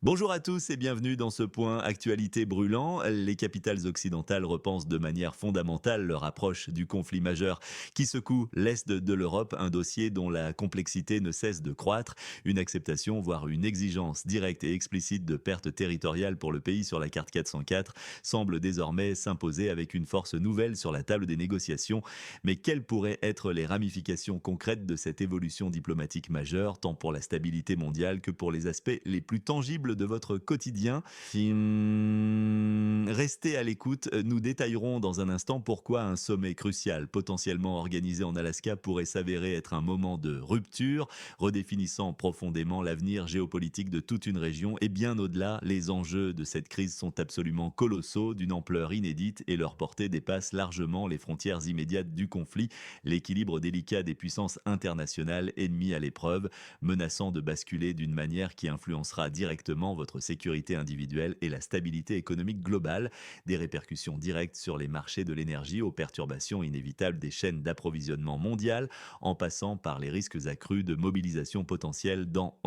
Bonjour à tous et bienvenue dans ce point actualité brûlant. Les capitales occidentales repensent de manière fondamentale leur approche du conflit majeur qui secoue l'Est de l'Europe, un dossier dont la complexité ne cesse de croître. Une acceptation, voire une exigence directe et explicite de perte territoriale pour le pays sur la carte 404 semble désormais s'imposer avec une force nouvelle sur la table des négociations. Mais quelles pourraient être les ramifications concrètes de cette évolution diplomatique majeure, tant pour la stabilité mondiale que pour les aspects les plus tangibles de votre quotidien? Restez à l'écoute, nous détaillerons dans un instant pourquoi un sommet crucial potentiellement organisé en Alaska pourrait s'avérer être un moment de rupture, redéfinissant profondément l'avenir géopolitique de toute une région et bien au-delà, les enjeux de cette crise sont absolument colossaux, d'une ampleur inédite et leur portée dépasse largement les frontières immédiates du conflit, l'équilibre délicat des puissances internationales est mis à l'épreuve, menaçant de basculer d'une manière qui influencera directement votre sécurité individuelle et la stabilité économique globale, des répercussions directes sur les marchés de l'énergie aux perturbations inévitables des chaînes d'approvisionnement mondiales, en passant par les risques accrus de mobilisation potentielle dans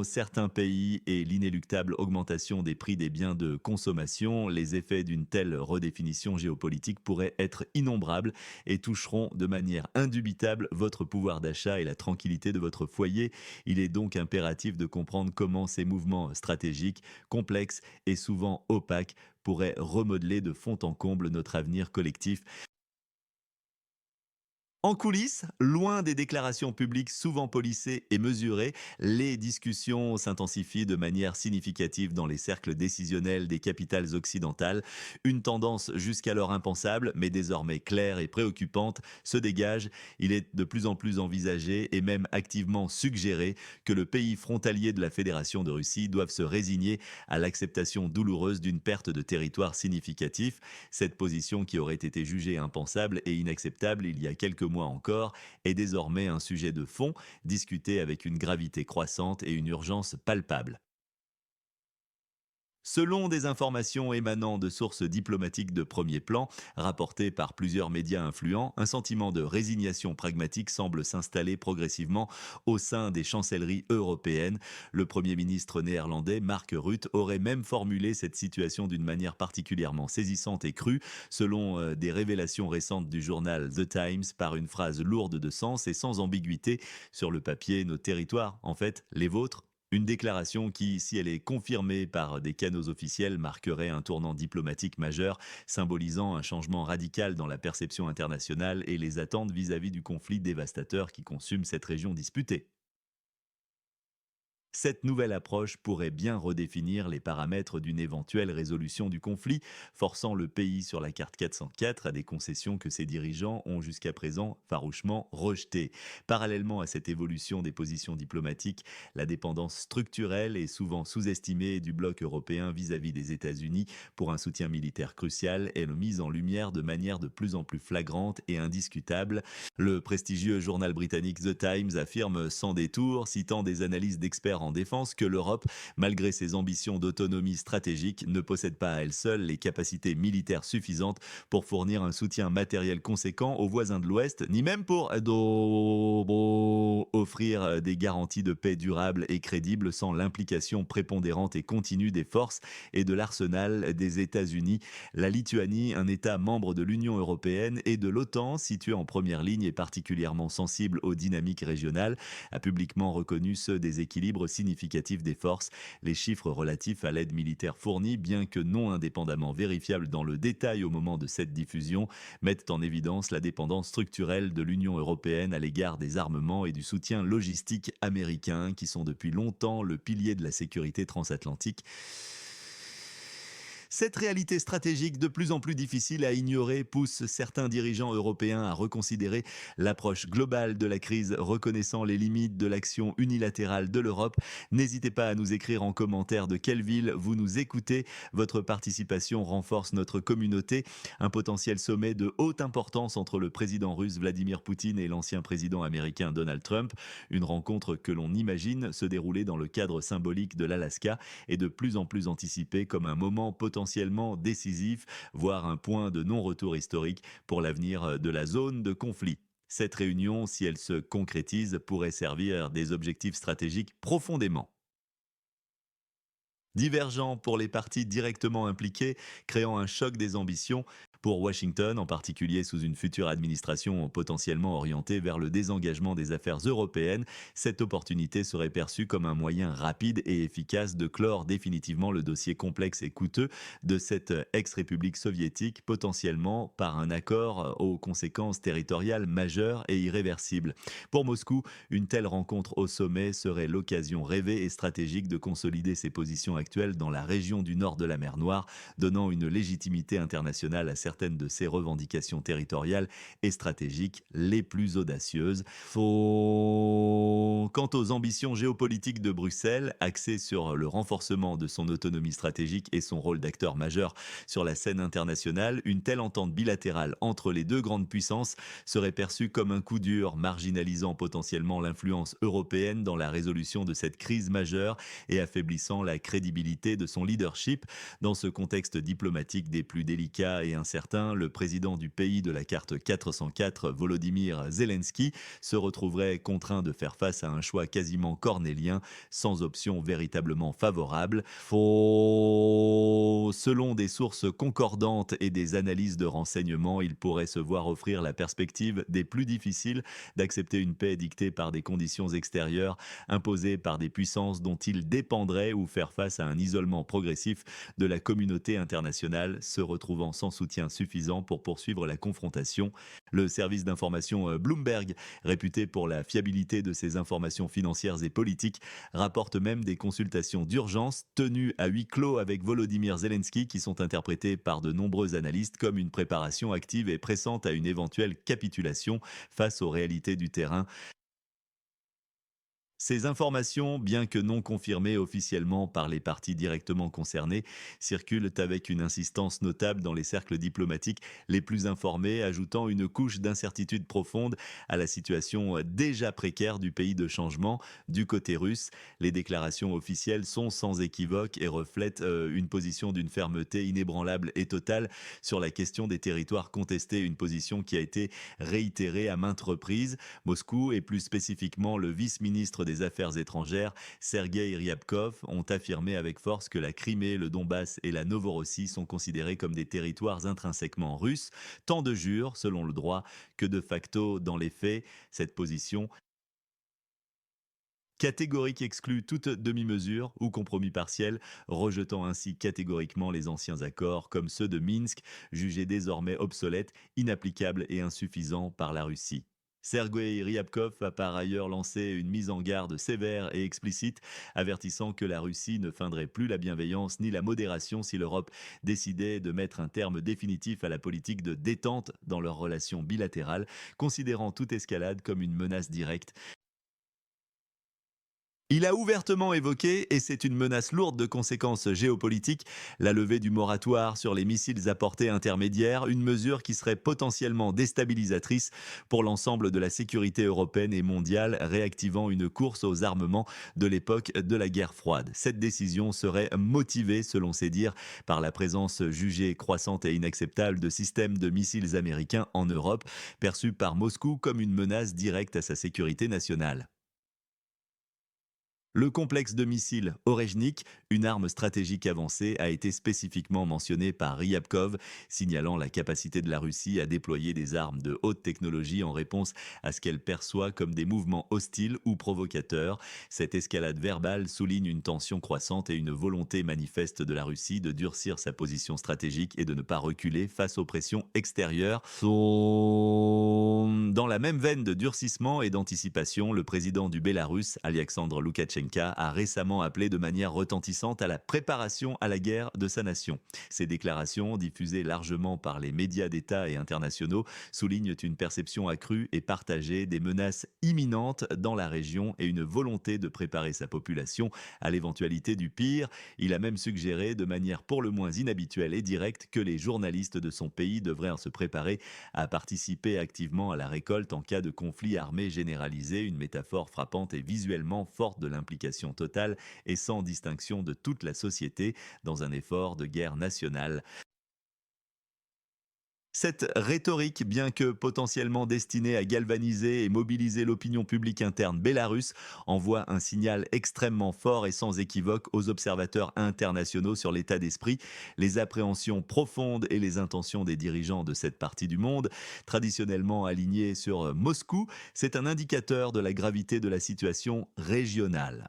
certains pays et l'inéluctable augmentation des prix des biens de consommation. Les effets d'une telle redéfinition géopolitique pourraient être innombrables et toucheront de manière indubitable votre pouvoir d'achat et la tranquillité de votre foyer. Il est donc impératif de comprendre comment ces mouvements stratégiques, complexes et souvent opaques, pourraient remodeler de fond en comble notre avenir collectif. En coulisses, loin des déclarations publiques souvent policées et mesurées, les discussions s'intensifient de manière significative dans les cercles décisionnels des capitales occidentales. Une tendance jusqu'alors impensable, mais désormais claire et préoccupante, se dégage. Il est de plus en plus envisagé et même activement suggéré que le pays frontalier de la Fédération de Russie doive se résigner à l'acceptation douloureuse d'une perte de territoire significatif. Cette position qui aurait été jugée impensable et inacceptable il y a quelques mois encore est désormais un sujet de fond, discuté avec une gravité croissante et une urgence palpable. Selon des informations émanant de sources diplomatiques de premier plan, rapportées par plusieurs médias influents, un sentiment de résignation pragmatique semble s'installer progressivement au sein des chancelleries européennes. Le Premier ministre néerlandais Mark Rutte aurait même formulé cette situation d'une manière particulièrement saisissante et crue, selon des révélations récentes du journal The Times, par une phrase lourde de sens et sans ambiguïté. Sur le papier, nos territoires, en fait, les vôtres, une déclaration qui, si elle est confirmée par des canaux officiels, marquerait un tournant diplomatique majeur, symbolisant un changement radical dans la perception internationale et les attentes vis-à-vis du conflit dévastateur qui consume cette région disputée. Cette nouvelle approche pourrait bien redéfinir les paramètres d'une éventuelle résolution du conflit, forçant le pays sur la carte 404 à des concessions que ses dirigeants ont jusqu'à présent farouchement rejetées. Parallèlement à cette évolution des positions diplomatiques, la dépendance structurelle et souvent sous-estimée du bloc européen vis-à-vis des États-Unis pour un soutien militaire crucial est mise en lumière de manière de plus en plus flagrante et indiscutable. Le prestigieux journal britannique The Times affirme sans détour, citant des analyses d'experts en défense, que l'Europe, malgré ses ambitions d'autonomie stratégique, ne possède pas à elle seule les capacités militaires suffisantes pour fournir un soutien matériel conséquent aux voisins de l'Ouest, ni même pour offrir des garanties de paix durables et crédibles sans l'implication prépondérante et continue des forces et de l'arsenal des États-Unis. La Lituanie, un État membre de l'Union européenne et de l'OTAN, situé en première ligne et particulièrement sensible aux dynamiques régionales, a publiquement reconnu ce déséquilibre significatif des forces. Les chiffres relatifs à l'aide militaire fournie, bien que non indépendamment vérifiables dans le détail au moment de cette diffusion, mettent en évidence la dépendance structurelle de l'Union européenne à l'égard des armements et du soutien logistique américain, qui sont depuis longtemps le pilier de la sécurité transatlantique. Cette réalité stratégique de plus en plus difficile à ignorer pousse certains dirigeants européens à reconsidérer l'approche globale de la crise, reconnaissant les limites de l'action unilatérale de l'Europe. N'hésitez pas à nous écrire en commentaire de quelle ville vous nous écoutez. Votre participation renforce notre communauté. Un potentiel sommet de haute importance entre le président russe Vladimir Poutine et l'ancien président américain Donald Trump. Une rencontre que l'on imagine se dérouler dans le cadre symbolique de l'Alaska est de plus en plus anticipée comme un moment potentiellement décisif, voire un point de non-retour historique pour l'avenir de la zone de conflit. Cette réunion, si elle se concrétise, pourrait servir des objectifs stratégiques profondément Divergent pour les parties directement impliquées, créant un choc des ambitions. Pour Washington, en particulier sous une future administration potentiellement orientée vers le désengagement des affaires européennes, cette opportunité serait perçue comme un moyen rapide et efficace de clore définitivement le dossier complexe et coûteux de cette ex-république soviétique, potentiellement par un accord aux conséquences territoriales majeures et irréversibles. Pour Moscou, une telle rencontre au sommet serait l'occasion rêvée et stratégique de consolider ses positions actuelles dans la région du nord de la mer Noire, donnant une légitimité internationale à certaines de ses revendications territoriales et stratégiques les plus audacieuses. Quant aux ambitions géopolitiques de Bruxelles, axées sur le renforcement de son autonomie stratégique et son rôle d'acteur majeur sur la scène internationale, une telle entente bilatérale entre les deux grandes puissances serait perçue comme un coup dur, marginalisant potentiellement l'influence européenne dans la résolution de cette crise majeure et affaiblissant la crédibilité de son leadership. Dans ce contexte diplomatique des plus délicats et incertains, le président du pays de la carte 404, Volodymyr Zelensky, se retrouverait contraint de faire face à un choix quasiment cornélien, sans option véritablement favorable. Selon des sources concordantes et des analyses de renseignements, il pourrait se voir offrir la perspective des plus difficiles d'accepter une paix dictée par des conditions extérieures, imposées par des puissances dont il dépendrait, ou faire face à un isolement progressif de la communauté internationale, se retrouvant sans soutien suffisant pour poursuivre la confrontation. Le service d'information Bloomberg, réputé pour la fiabilité de ses informations financières et politiques, rapporte même des consultations d'urgence tenues à huis clos avec Volodymyr Zelensky, qui sont interprétées par de nombreux analystes comme une préparation active et pressante à une éventuelle capitulation face aux réalités du terrain. Ces informations, bien que non confirmées officiellement par les parties directement concernées, circulent avec une insistance notable dans les cercles diplomatiques les plus informés, ajoutant une couche d'incertitude profonde à la situation déjà précaire du pays de changement. Du côté russe, les déclarations officielles sont sans équivoque et reflètent une position d'une fermeté inébranlable et totale sur la question des territoires contestés, une position qui a été réitérée à maintes reprises. Moscou, et plus spécifiquement le vice-ministre des Affaires étrangères, Sergueï Ryabkov, ont affirmé avec force que la Crimée, le Donbass et la Novorossie sont considérés comme des territoires intrinsèquement russes, tant de jure, selon le droit, que de facto dans les faits. Cette position catégorique exclut toute demi-mesure ou compromis partiel, rejetant ainsi catégoriquement les anciens accords comme ceux de Minsk, jugés désormais obsolètes, inapplicables et insuffisants par la Russie. Sergei Ryabkov a par ailleurs lancé une mise en garde sévère et explicite, avertissant que la Russie ne feindrait plus la bienveillance ni la modération si l'Europe décidait de mettre un terme définitif à la politique de détente dans leurs relations bilatérales, considérant toute escalade comme une menace directe. Il a ouvertement évoqué, et c'est une menace lourde de conséquences géopolitiques, la levée du moratoire sur les missiles à portée intermédiaire, une mesure qui serait potentiellement déstabilisatrice pour l'ensemble de la sécurité européenne et mondiale, réactivant une course aux armements de l'époque de la guerre froide. Cette décision serait motivée, selon ses dires, par la présence jugée croissante et inacceptable de systèmes de missiles américains en Europe, perçus par Moscou comme une menace directe à sa sécurité nationale. Le complexe de missiles Orejnik, une arme stratégique avancée, a été spécifiquement mentionné par Ryabkov, signalant la capacité de la Russie à déployer des armes de haute technologie en réponse à ce qu'elle perçoit comme des mouvements hostiles ou provocateurs. Cette escalade verbale souligne une tension croissante et une volonté manifeste de la Russie de durcir sa position stratégique et de ne pas reculer face aux pressions extérieures. Dans la même veine de durcissement et d'anticipation, le président du Bélarus, Alexandre Loukachenko, a récemment appelé de manière retentissante à la préparation à la guerre de sa nation. Ces déclarations, diffusées largement par les médias d'État et internationaux, soulignent une perception accrue et partagée des menaces imminentes dans la région et une volonté de préparer sa population à l'éventualité du pire. Il a même suggéré, de manière pour le moins inhabituelle et directe, que les journalistes de son pays devraient se préparer à participer activement à la récolte en cas de conflit armé généralisé, une métaphore frappante et visuellement forte de l'implication totale et sans distinction de toute la société dans un effort de guerre nationale. Cette rhétorique, bien que potentiellement destinée à galvaniser et mobiliser l'opinion publique interne bélarusse, envoie un signal extrêmement fort et sans équivoque aux observateurs internationaux sur l'état d'esprit, les appréhensions profondes et les intentions des dirigeants de cette partie du monde, traditionnellement alignés sur Moscou. C'est un indicateur de la gravité de la situation régionale.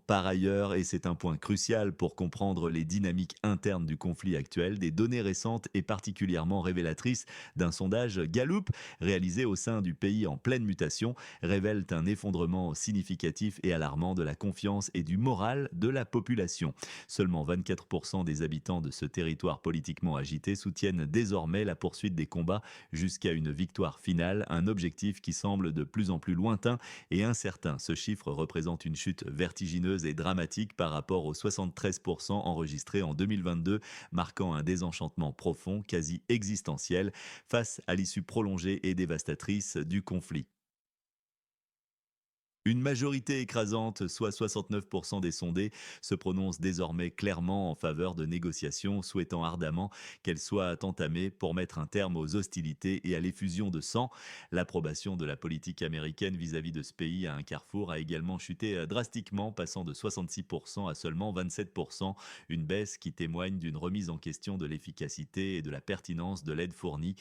Par ailleurs, et c'est un point crucial pour comprendre les dynamiques internes du conflit actuel, des données récentes et particulièrement révélatrices d'un sondage Gallup réalisé au sein du pays en pleine mutation révèlent un effondrement significatif et alarmant de la confiance et du moral de la population. Seulement 24% des habitants de ce territoire politiquement agité soutiennent désormais la poursuite des combats jusqu'à une victoire finale, un objectif qui semble de plus en plus lointain et incertain. Ce chiffre représente une chute vertigineuse et dramatique par rapport aux 73% enregistrés en 2022, marquant un désenchantement profond, quasi existentiel, face à l'issue prolongée et dévastatrice du conflit. Une majorité écrasante, soit 69% des sondés, se prononce désormais clairement en faveur de négociations, souhaitant ardemment qu'elles soient entamées pour mettre un terme aux hostilités et à l'effusion de sang. L'approbation de la politique américaine vis-à-vis de ce pays à un carrefour a également chuté drastiquement, passant de 66% à seulement 27%, une baisse qui témoigne d'une remise en question de l'efficacité et de la pertinence de l'aide fournie.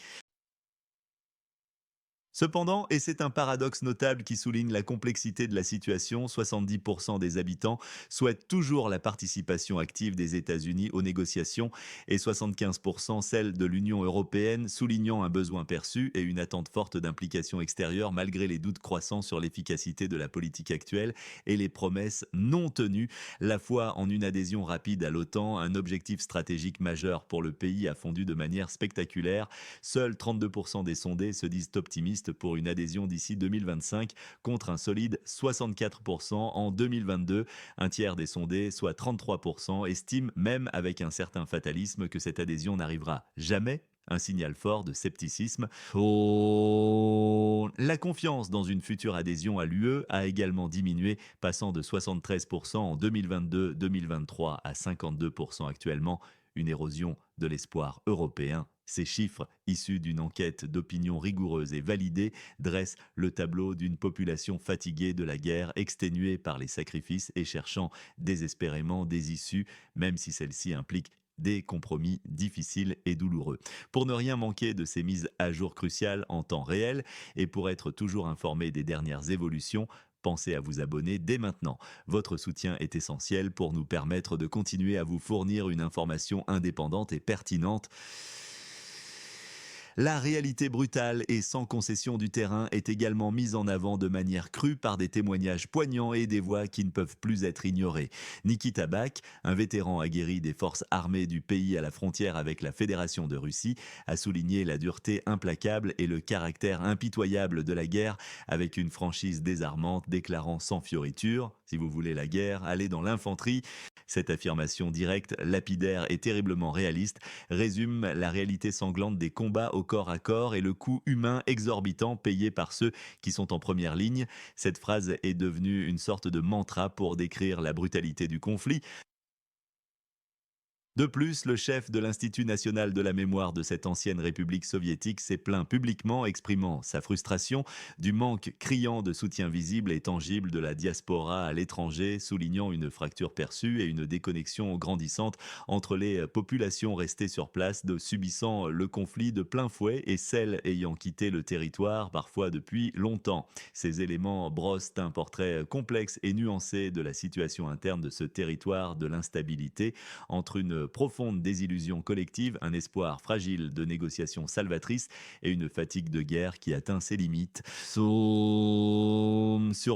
Cependant, et c'est un paradoxe notable qui souligne la complexité de la situation, 70% des habitants souhaitent toujours la participation active des États-Unis aux négociations et 75% celle de l'Union européenne, soulignant un besoin perçu et une attente forte d'implication extérieure malgré les doutes croissants sur l'efficacité de la politique actuelle et les promesses non tenues. La foi en une adhésion rapide à l'OTAN, un objectif stratégique majeur pour le pays, a fondu de manière spectaculaire. Seuls 32% des sondés se disent optimistes pour une adhésion d'ici 2025 contre un solide 64% en 2022. Un tiers des sondés, soit 33%, estiment même avec un certain fatalisme que cette adhésion n'arrivera jamais. Un signal fort de scepticisme. La confiance dans une future adhésion à l'UE a également diminué, passant de 73% en 2022-2023 à 52% actuellement, une érosion de l'espoir européen. Ces chiffres, issus d'une enquête d'opinion rigoureuse et validée, dressent le tableau d'une population fatiguée de la guerre, exténuée par les sacrifices et cherchant désespérément des issues, même si celles-ci impliquent des compromis difficiles et douloureux. Pour ne rien manquer de ces mises à jour cruciales en temps réel et pour être toujours informé des dernières évolutions, pensez à vous abonner dès maintenant. Votre soutien est essentiel pour nous permettre de continuer à vous fournir une information indépendante et pertinente. La réalité brutale et sans concession du terrain est également mise en avant de manière crue par des témoignages poignants et des voix qui ne peuvent plus être ignorées. Nikita Bak, un vétéran aguerri des forces armées du pays à la frontière avec la Fédération de Russie, a souligné la dureté implacable et le caractère impitoyable de la guerre avec une franchise désarmante, déclarant sans fioriture: si vous voulez la guerre, allez dans l'infanterie. Cette affirmation directe, lapidaire et terriblement réaliste résume la réalité sanglante des combats au corps à corps et le coût humain exorbitant payé par ceux qui sont en première ligne. Cette phrase est devenue une sorte de mantra pour décrire la brutalité du conflit. De plus, le chef de l'Institut national de la mémoire de cette ancienne république soviétique s'est plaint publiquement, exprimant sa frustration du manque criant de soutien visible et tangible de la diaspora à l'étranger, soulignant une fracture perçue et une déconnexion grandissante entre les populations restées sur place, subissant le conflit de plein fouet, et celles ayant quitté le territoire, parfois depuis longtemps. Ces éléments brossent un portrait complexe et nuancé de la situation interne de ce territoire, de l'instabilité entre une profonde désillusion collective, un espoir fragile de négociations salvatrices et une fatigue de guerre qui atteint ses limites. Sur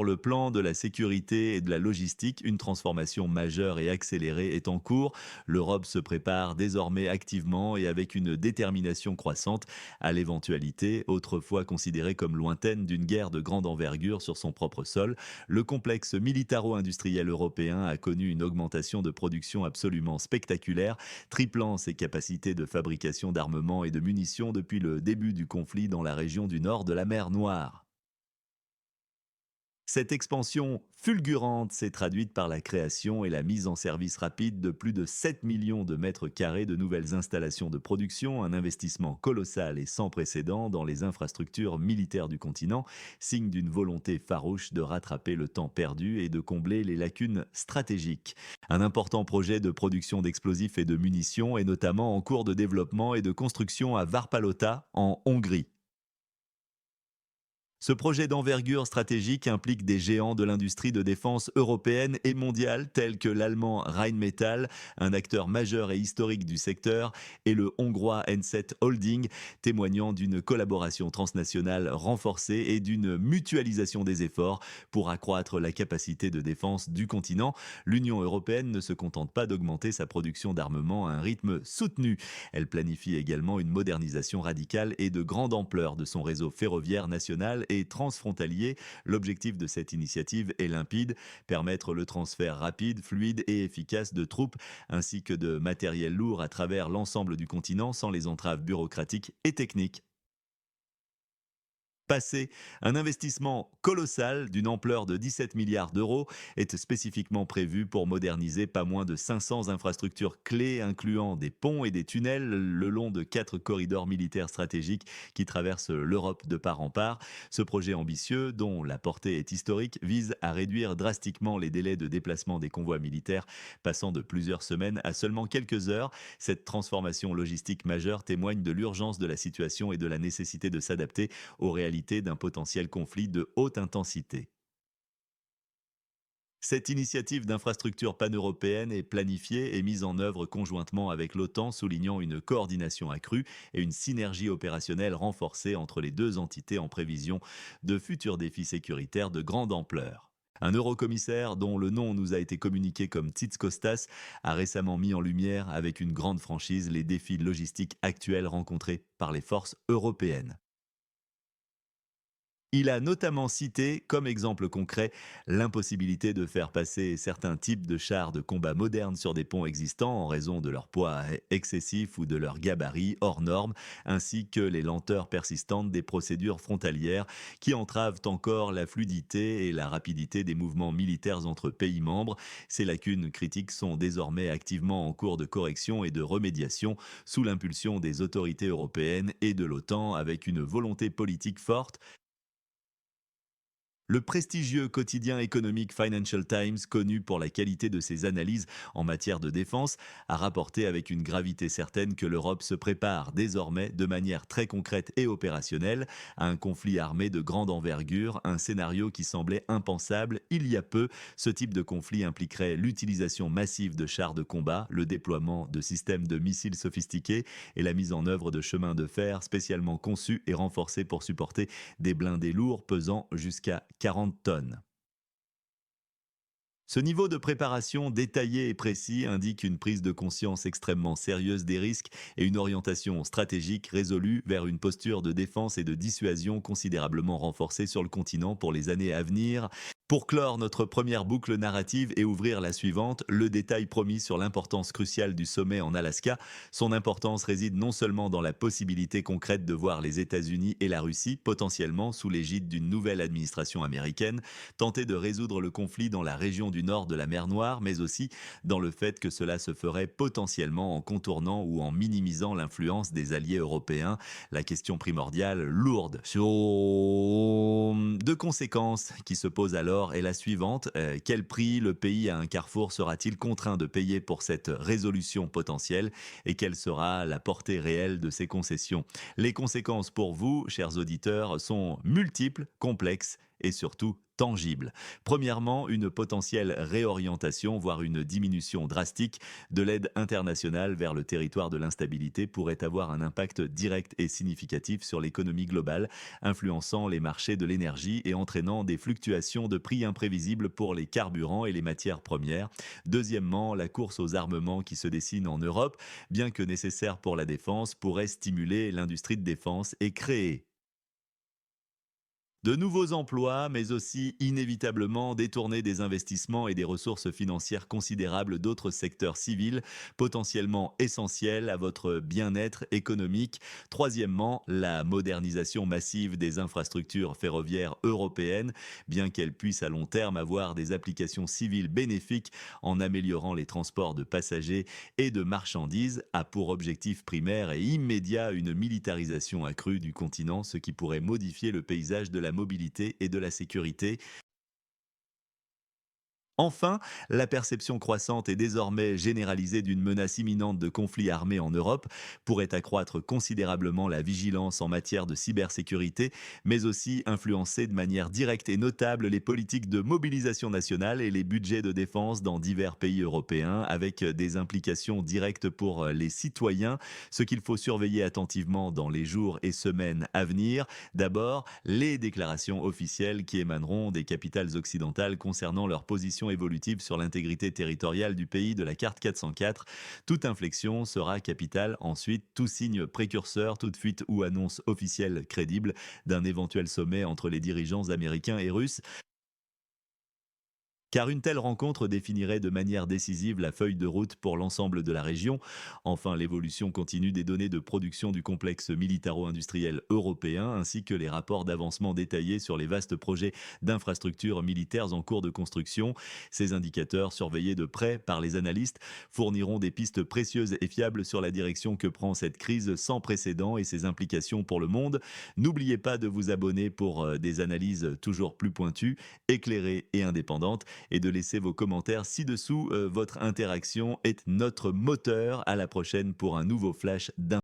le plan de la sécurité et de la logistique, une transformation majeure et accélérée est en cours. L'Europe se prépare désormais activement et avec une détermination croissante à l'éventualité, autrefois considérée comme lointaine, d'une guerre de grande envergure sur son propre sol. Le complexe militaro-industriel européen a connu une augmentation de production absolument spectaculaire, triplant ses capacités de fabrication d'armements et de munitions depuis le début du conflit dans la région du nord de la mer Noire. Cette expansion fulgurante s'est traduite par la création et la mise en service rapide de plus de 7 millions de mètres carrés de nouvelles installations de production, un investissement colossal et sans précédent dans les infrastructures militaires du continent, signe d'une volonté farouche de rattraper le temps perdu et de combler les lacunes stratégiques. Un important projet de production d'explosifs et de munitions est notamment en cours de développement et de construction à Varpalota, en Hongrie. Ce projet d'envergure stratégique implique des géants de l'industrie de défense européenne et mondiale tels que l'allemand Rheinmetall, un acteur majeur et historique du secteur, et le hongrois N7 Holding, témoignant d'une collaboration transnationale renforcée et d'une mutualisation des efforts pour accroître la capacité de défense du continent. L'Union européenne ne se contente pas d'augmenter sa production d'armement à un rythme soutenu. Elle planifie également une modernisation radicale et de grande ampleur de son réseau ferroviaire national et transfrontalier. L'objectif de cette initiative est limpide, permettre le transfert rapide, fluide et efficace de troupes ainsi que de matériel lourd à travers l'ensemble du continent sans les entraves bureaucratiques et techniques. Passé. Un investissement colossal d'une ampleur de 17 milliards d'euros est spécifiquement prévu pour moderniser pas moins de 500 infrastructures clés, incluant des ponts et des tunnels le long de 4 corridors militaires stratégiques qui traversent l'Europe de part en part. Ce projet ambitieux, dont la portée est historique, vise à réduire drastiquement les délais de déplacement des convois militaires, passant de plusieurs semaines à seulement quelques heures. Cette transformation logistique majeure témoigne de l'urgence de la situation et de la nécessité de s'adapter aux réalités d'un potentiel conflit de haute intensité. Cette initiative d'infrastructure paneuropéenne est planifiée et mise en œuvre conjointement avec l'OTAN, soulignant une coordination accrue et une synergie opérationnelle renforcée entre les deux entités en prévision de futurs défis sécuritaires de grande ampleur. Un eurocommissaire, dont le nom nous a été communiqué comme Tsits Kostas, a récemment mis en lumière avec une grande franchise les défis logistiques actuels rencontrés par les forces européennes. Il a notamment cité, comme exemple concret, l'impossibilité de faire passer certains types de chars de combat modernes sur des ponts existants en raison de leur poids excessif ou de leur gabarit hors normes, ainsi que les lenteurs persistantes des procédures frontalières qui entravent encore la fluidité et la rapidité des mouvements militaires entre pays membres. Ces lacunes critiques sont désormais activement en cours de correction et de remédiation sous l'impulsion des autorités européennes et de l'OTAN, avec une volonté politique forte. Le prestigieux quotidien économique Financial Times, connu pour la qualité de ses analyses en matière de défense, a rapporté avec une gravité certaine que l'Europe se prépare désormais de manière très concrète et opérationnelle à un conflit armé de grande envergure, un scénario qui semblait impensable il y a peu. Ce type de conflit impliquerait l'utilisation massive de chars de combat, le déploiement de systèmes de missiles sophistiqués et la mise en œuvre de chemins de fer spécialement conçus et renforcés pour supporter des blindés lourds pesant jusqu'à 40 tonnes. Ce niveau de préparation détaillé et précis indique une prise de conscience extrêmement sérieuse des risques et une orientation stratégique résolue vers une posture de défense et de dissuasion considérablement renforcée sur le continent pour les années à venir. Pour clore notre première boucle narrative et ouvrir la suivante, le détail promis sur l'importance cruciale du sommet en Alaska. Son importance réside non seulement dans la possibilité concrète de voir les États-Unis et la Russie, potentiellement sous l'égide d'une nouvelle administration américaine, tenter de résoudre le conflit dans la région du nord de la mer Noire, mais aussi dans le fait que cela se ferait potentiellement en contournant ou en minimisant l'influence des alliés européens. La question primordiale, lourde, de conséquences qui se pose alors est la suivante. Quel prix le pays à un carrefour sera-t-il contraint de payer pour cette résolution potentielle et quelle sera la portée réelle de ces concessions? Les conséquences pour vous, chers auditeurs, sont multiples, complexes et surtout tangibles. Premièrement, une potentielle réorientation, voire une diminution drastique de l'aide internationale vers le territoire de l'instabilité pourrait avoir un impact direct et significatif sur l'économie globale, influençant les marchés de l'énergie et entraînant des fluctuations de prix imprévisibles pour les carburants et les matières premières. Deuxièmement, la course aux armements qui se dessine en Europe, bien que nécessaire pour la défense, pourrait stimuler l'industrie de défense et créer De nouveaux emplois, mais aussi inévitablement détourner des investissements et des ressources financières considérables d'autres secteurs civils, potentiellement essentiels à votre bien-être économique. Troisièmement, la modernisation massive des infrastructures ferroviaires européennes, bien qu'elles puissent à long terme avoir des applications civiles bénéfiques en améliorant les transports de passagers et de marchandises, a pour objectif primaire et immédiat une militarisation accrue du continent, ce qui pourrait modifier le paysage de la mobilité et de la sécurité. Enfin, la perception croissante et désormais généralisée d'une menace imminente de conflit armé en Europe pourrait accroître considérablement la vigilance en matière de cybersécurité, mais aussi influencer de manière directe et notable les politiques de mobilisation nationale et les budgets de défense dans divers pays européens, avec des implications directes pour les citoyens, ce qu'il faut surveiller attentivement dans les jours et semaines à venir. D'abord, les déclarations officielles qui émaneront des capitales occidentales concernant leur position évolutive sur l'intégrité territoriale du pays de la carte 404. Toute inflexion sera capitale. Ensuite, tout signe précurseur, toute fuite ou annonce officielle crédible d'un éventuel sommet entre les dirigeants américains et russes, car une telle rencontre définirait de manière décisive la feuille de route pour l'ensemble de la région. Enfin, l'évolution continue des données de production du complexe militaro-industriel européen, ainsi que les rapports d'avancement détaillés sur les vastes projets d'infrastructures militaires en cours de construction. Ces indicateurs, surveillés de près par les analystes, fourniront des pistes précieuses et fiables sur la direction que prend cette crise sans précédent et ses implications pour le monde. N'oubliez pas de vous abonner pour des analyses toujours plus pointues, éclairées et indépendantes, et de laisser vos commentaires ci-dessous. Votre interaction est notre moteur. À la prochaine pour un nouveau flash d'information.